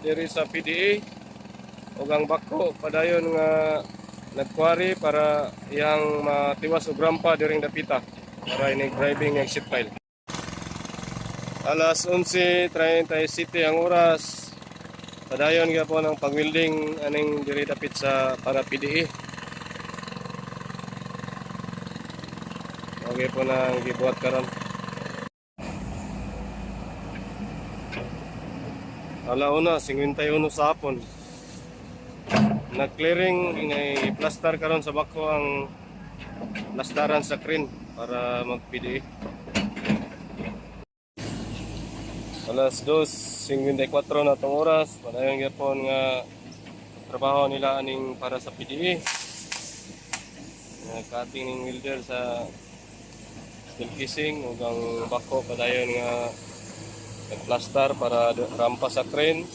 diri sa PDA ug ang bako padayon nga nagkwari para iyang matiwas og rampa diring dapita para inig driving exit file. Alas 11:37 ang oras. Padayon gyapon ang pag-welding aning diri dapit sa para PDA. Okay po na gibuhat karon. Alauna, 51 sa hapon. Nag-clearing, i-plaster karon sa bako ang plastaran sa crane para mag-PDA. Alas 2:54 na itong oras. Padayon gyapon nga trabaho nila aning para sa PDA. Cutting ng welder sa steel casing ug ang bako padayon nga nagplaster para rampa sa crane.